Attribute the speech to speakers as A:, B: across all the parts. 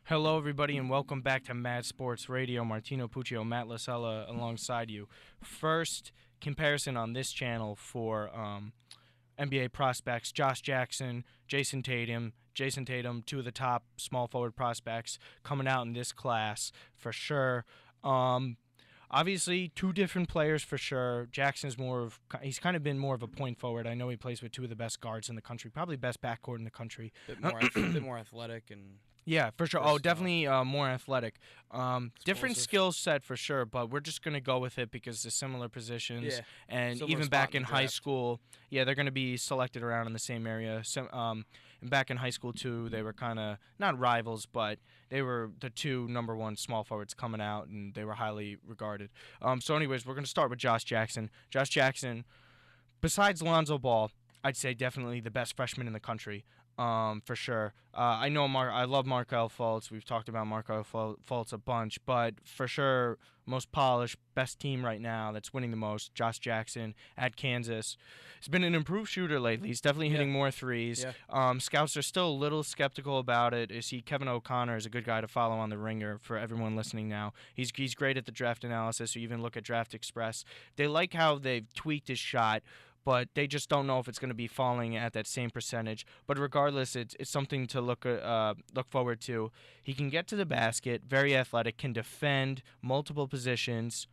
A: Hello, everybody, and welcome back to Mad Sports Radio. Martino Puccio, Matt Lasella alongside you. First comparison on this channel for NBA prospects: Josh Jackson, Jayson Tatum, two of the top small forward prospects coming out in this class for sure. Obviously, two different players for sure. He's kind of been more of a point forward. I know he plays with two of the best guards in the country, probably best backcourt in the country.
B: Bit more athletic and
A: Yeah, for sure. Oh, definitely more athletic. Different
B: explosive.
A: skill set for sure, but we're just going to go with it because they're similar positions.
B: Yeah,
A: And
B: similar
A: even
B: spot
A: back
B: in
A: in
B: the
A: high
B: draft.
A: school, yeah, they're going to be selected around in the same area. And back in high school, too, they were kind of, not rivals, but they were the two number one small forwards coming out, and they were highly regarded. So anyways, we're going to start with Josh Jackson. Josh Jackson, besides Lonzo Ball, I'd say definitely the best freshman in the country. For sure. I love Markel Fultz. We've talked about Markel Fultz a bunch, but for sure, most polished, best team right now that's winning the most. Josh Jackson at Kansas. He's been an improved shooter lately. He's definitely hitting more threes.
B: Yeah.
A: Scouts are still a little skeptical about it. Kevin O'Connor is a good guy to follow on the Ringer for everyone listening now. He's great at the draft analysis. Or even look at Draft Express. They like how they've tweaked his shot, but they just don't know if it's going to be falling at that same percentage. But regardless, it's something to look forward to. He can get to the basket, very athletic, can defend multiple positions.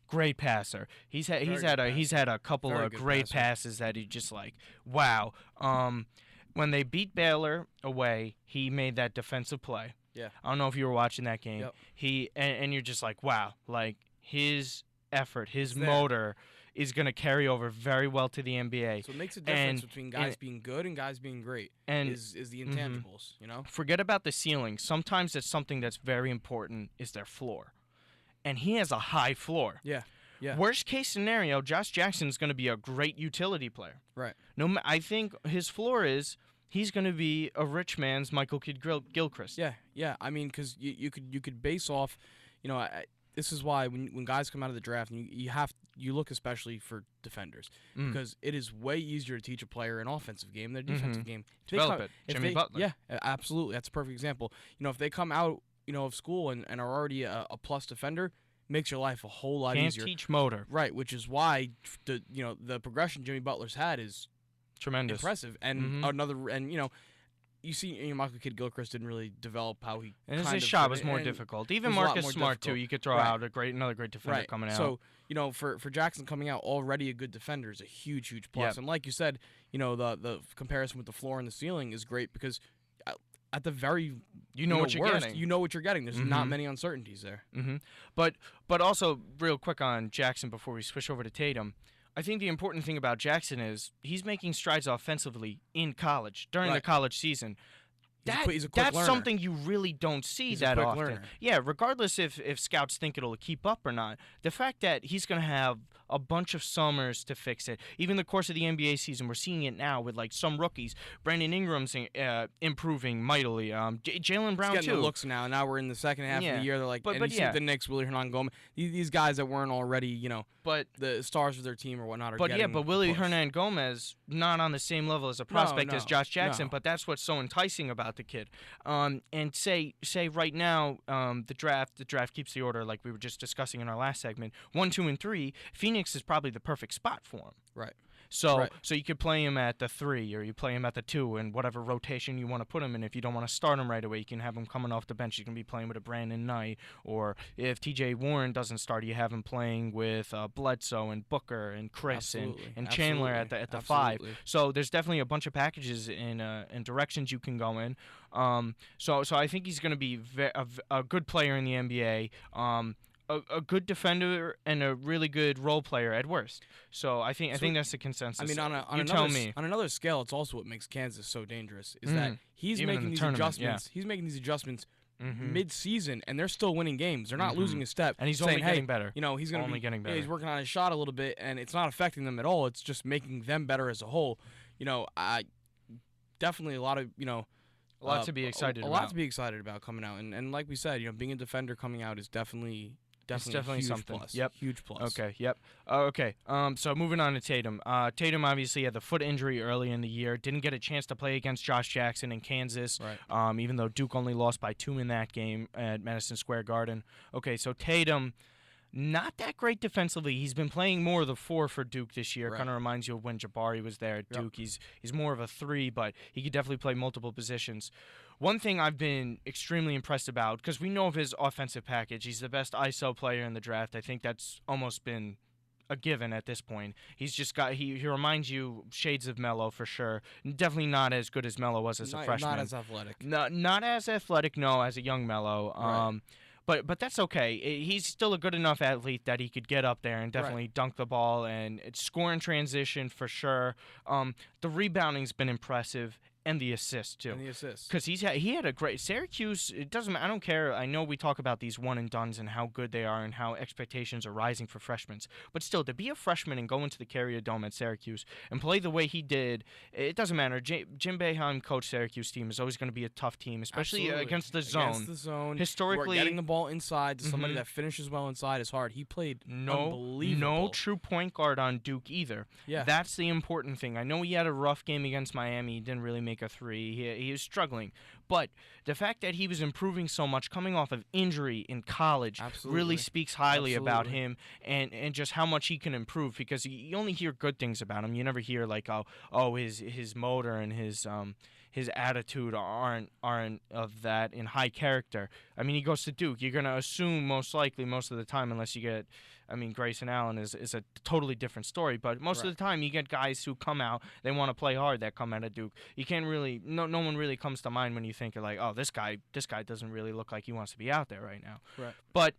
A: Great passer. He's had a couple
B: Very
A: of
B: good
A: great
B: passer.
A: passes that he just like wow. When they beat Baylor away, he made that defensive play.
B: Yeah.
A: I don't know if you were watching that game.
B: Yep.
A: And you're just like wow, like his effort, his
B: It's there.
A: motor is going to carry over very well to the NBA.
B: So it makes a difference
A: And-
B: between guys
A: and-
B: being good and guys being great.
A: and-
B: is the intangibles, you know?
A: Forget about the ceiling. Sometimes it's something that's very important is their floor. And he has a high floor.
B: Yeah. Yeah.
A: Worst case scenario, Josh Jackson is going to be a great utility player.
B: Right.
A: I think his floor is he's going to be a rich man's Michael Kidd Gilchrist.
B: Yeah. Yeah. I mean, because you could base off, this is why when guys come out of the draft, and you look especially for defenders because it is way easier to teach a player an offensive game than a defensive game. If they
A: Develop
B: come-
A: it.
B: if
A: Jimmy
B: they-
A: Butler.
B: Yeah, absolutely. That's a perfect example. If they come out of school and are already a plus defender, makes your life a whole lot
A: Can't
B: easier.
A: teach motor.
B: Right, which is why the progression Jimmy Butler's had is
A: Tremendous.
B: impressive. And you see, Michael Kidd Gilchrist didn't really develop how he.
A: And
B: kind
A: his
B: of
A: shot
B: did
A: was
B: it,
A: more
B: and
A: difficult.
B: it
A: Even
B: was a lot
A: Marcus
B: more
A: Smart, too.
B: difficult.
A: You could throw
B: Right.
A: out another great defender
B: Right.
A: coming out.
B: So for Jackson coming out already a good defender is a huge plus.
A: Yep.
B: And like you said, the comparison with the floor and the ceiling is great because at the very
A: you know what you're
B: worst,
A: getting.
B: you know what you're getting. There's not many uncertainties there.
A: But also, real quick on Jackson before we switch over to Tatum, I think the important thing about Jackson is he's making strides offensively in college, during the
B: Right.
A: college season.
B: He's a quick
A: That's
B: learner.
A: something you really don't see
B: He's a
A: that
B: quick
A: often.
B: learner.
A: Yeah, regardless if scouts think it'll keep up or not, the fact that he's going to have a bunch of summers to fix it. Even the course of the NBA season, we're seeing it now with like some rookies. Brandon Ingram's improving mightily. Jalen Brown
B: He's getting
A: too.
B: the looks now. Now we're in the second half
A: Yeah.
B: of the year. They're like,
A: But
B: and you see
A: yeah.
B: the Knicks, Willie Hernan Gomez, these guys that weren't already,
A: But
B: the stars of their team or whatnot are
A: But
B: getting
A: but Willie
B: the push.
A: Hernan Gomez not on the same level as a prospect as
B: no,
A: Josh Jackson,
B: no.
A: but that's what's so enticing about the kid. And say right now, the draft keeps the order like we were just discussing in our last segment. 1, 2, and 3. Phoenix is probably the perfect spot for him.
B: Right.
A: So
B: Right.
A: so you could play him at the 3 or you play him at the 2 in whatever rotation you want to put him in. If you don't want to start him right away, you can have him coming off the bench. You can be playing with a Brandon Knight, or if TJ Warren doesn't start, you have him playing with Bledsoe and Booker and Chris
B: Absolutely.
A: and Chandler at
B: Absolutely.
A: the 5.
B: Absolutely.
A: So there's definitely a bunch of packages and directions you can go in. So I think he's going to be a good player in the NBA. A good defender and a really good role player at worst. So I think that's the consensus.
B: I mean, on
A: you
B: another
A: tell me.
B: on another scale, it's also what makes Kansas so dangerous is that he's
A: Even in
B: making
A: the
B: these
A: tournament,
B: adjustments. He's making these adjustments mid-season, and they're still winning games. They're not losing a step.
A: And he's
B: saying,
A: only getting better.
B: He's going to
A: Only getting better.
B: He's working on his shot a little bit, and it's not affecting them at all. It's just making them better as a whole. I definitely a lot of
A: A lot to be excited
B: a
A: about.
B: lot to be excited about coming out, and like we said, being a defender coming out is definitely definitely a huge
A: something.
B: plus.
A: Yep.
B: Huge plus.
A: Okay. Yep. Okay. So moving on to Tatum. Tatum obviously had the foot injury early in the year. Didn't get a chance to play against Josh Jackson in Kansas.
B: Right.
A: Even though Duke only lost by 2 in that game at Madison Square Garden. Okay. So Tatum, not that great defensively. He's been playing more of the 4 for Duke this year.
B: Right.
A: Kind of reminds you of when Jabari was there at Duke. He's more of a 3, but he could definitely play multiple positions. One thing I've been extremely impressed about, because we know of his offensive package, he's the best ISO player in the draft. I think that's almost been a given at this point. He's just got he reminds you shades of Melo for sure. Definitely not as good as Melo was as a freshman.
B: Not as athletic.
A: Not as athletic, no, as a young Melo.
B: Right.
A: But that's okay. He's still a good enough athlete that he could get up there and definitely dunk the ball and score in transition for sure. The rebounding's been impressive. And the assist too.
B: And the assist.
A: Because he had a great Syracuse. It doesn't. I don't care. I know we talk about these one and dones and how good they are and how expectations are rising for freshmen. But still, to be a freshman and go into the Carrier Dome at Syracuse and play the way he did, it doesn't matter. Jim Boeheim coached Syracuse team is always going to be a tough team, especially against the zone.
B: Against the zone.
A: Historically,
B: getting the ball inside to somebody that finishes well inside is hard. He played unbelievable.
A: No true point guard on Duke either.
B: Yeah.
A: That's the important thing. I know he had a rough game against Miami. He didn't really make a 3. He was struggling. But the fact that he was improving so much coming off of injury in college really speaks highly about him and just how much he can improve, because you only hear good things about him. You never hear like his motor and his attitude aren't of that in high character. I mean, he goes to Duke. You're going to assume most likely most of the time, unless you get, I mean, Grayson Allen is a totally different story, but most of the time you get guys who come out, they want to play hard that come out of Duke. You can't really, no one really comes to mind when you think of like, oh, this guy doesn't really look like he wants to be out there right now.
B: Right.
A: But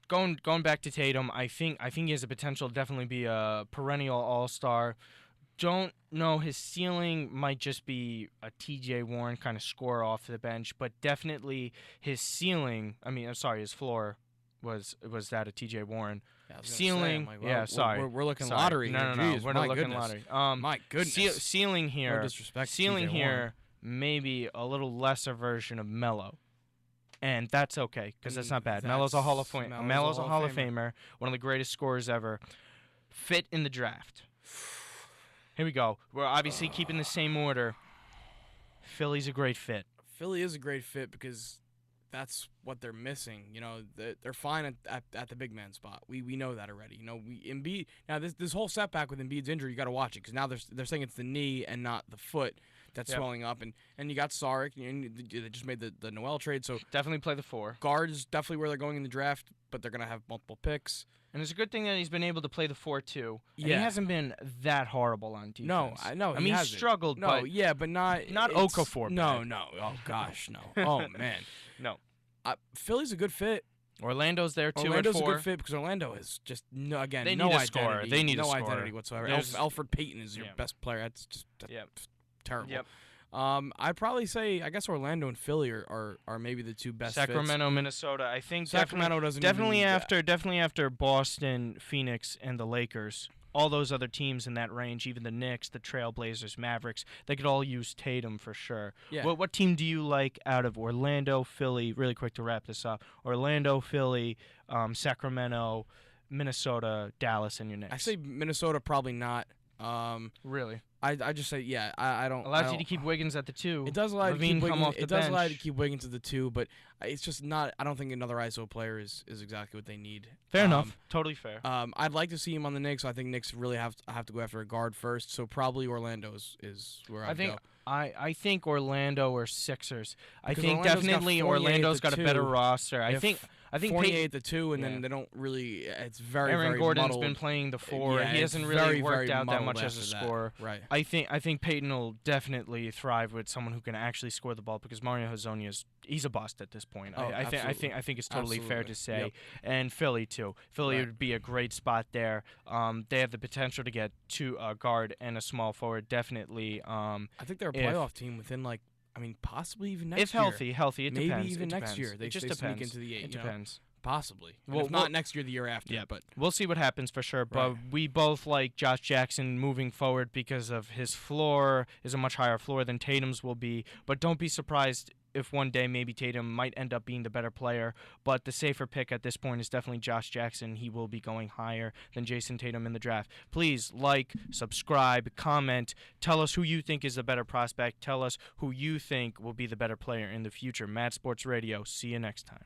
A: going back to Tatum, I think he has the potential to definitely be a perennial all-star. Don't know, his ceiling might just be a TJ Warren kind of score off the bench, but definitely his ceiling, his floor was that of TJ Warren.
B: Yeah,
A: ceiling,
B: we're looking lottery.
A: No,
B: Jeez,
A: we're not looking lottery.
B: My goodness.
A: Ceiling here.
B: No disrespect to
A: ceiling
B: TJ
A: here,
B: Warren.
A: maybe a little lesser version of Melo. And that's okay, because that's not bad. Melo's a Hall of Famer. Melo's a Hall of Famer, one of the greatest scorers ever. Fit in the draft. Here we go. We're obviously keeping the same order. Philly's a great fit.
B: Philly is a great fit because that's what they're missing. You know, they're fine at the big man spot. We know that already. You know, Embiid. Now this whole setback with Embiid's injury, you got to watch it because now they're saying it's the knee and not the foot that's swelling up, and you got Saric. They just made the Noel trade, so
A: definitely play the 4.
B: Guards definitely where they're going in the draft, but they're gonna have multiple picks.
A: And it's a good thing that he's been able to play the 4 too. And
B: Yeah.
A: he hasn't been that horrible on defense.
B: No, I know.
A: I mean, he struggled,
B: no,
A: but
B: but not
A: Okafor.
B: No. Oh gosh, no. Oh man,
A: no.
B: Philly's a good fit.
A: Orlando's there too.
B: Orlando's
A: at 4.
B: a good fit because Orlando is just
A: They
B: no
A: need a
B: identity.
A: scorer. They need
B: no
A: a scorer.
B: identity whatsoever. Alfred Payton is your best player. That's just terrible.
A: Yep.
B: I'd probably say I guess Orlando and Philly are maybe the 2 best.
A: Sacramento,
B: fits.
A: Minnesota. I think
B: Sacramento
A: definitely after Boston, Phoenix, and the Lakers. All those other teams in that range, even the Knicks, the Trailblazers, Mavericks, they could all use Tatum for sure.
B: Yeah.
A: What team do you like out of Orlando, Philly? Really quick to wrap this up. Orlando, Philly, Sacramento, Minnesota, Dallas, and your Knicks.
B: I say Minnesota probably not.
A: Really?
B: I just say I don't.
A: Allows you to keep Wiggins at the 2.
B: It does allow you to keep
A: come
B: Wiggins.
A: off the
B: It does
A: bench.
B: allow you to keep Wiggins at the 2, but it's just not. I don't think another ISO player is exactly what they need.
A: Fair enough. Totally fair.
B: I'd like to see him on the Knicks. I think Knicks really have to go after a guard first. So probably Orlando is where I'd go.
A: I think Orlando or Sixers. I
B: Because
A: think
B: Orlando's
A: definitely
B: got Fournier
A: Orlando's
B: at the
A: got a better
B: 2.
A: roster. I think
B: Fournier
A: Peyton,
B: at the 2, and then they don't really. It's very
A: Aaron
B: very
A: Gordon's
B: muddled.
A: been playing the 4.
B: Yeah,
A: he
B: it's
A: hasn't
B: very,
A: really worked
B: very
A: out that
B: muddled
A: much as a
B: after that.
A: scorer.
B: Right.
A: I think Peyton will definitely thrive with someone who can actually score the ball because Mario Hezonja he's a bust at this point. I think it's totally fair to say.
B: Yep.
A: And Philly too. Philly
B: Right.
A: would be a great spot there. They have the potential to get 2 guard and a small forward definitely.
B: I think they're a playoff team within possibly even next
A: if
B: year.
A: healthy, it
B: Maybe
A: depends.
B: even
A: It
B: next
A: depends.
B: year. They
A: it just
B: sneak
A: depends.
B: into the 8.
A: It depends.
B: Possibly.
A: Well,
B: If not next year, the year after.
A: Yeah,
B: But
A: we'll see what happens for sure. But
B: Right.
A: we both like Josh Jackson moving forward because of his floor is a much higher floor than Tatum's will be. But don't be surprised if one day maybe Tatum might end up being the better player, but the safer pick at this point is definitely Josh Jackson. He will be going higher than Jayson Tatum in the draft. Please like, subscribe, comment, tell us who you think is the better prospect. Tell us who you think will be the better player in the future. Mad Sports Radio. See you next time.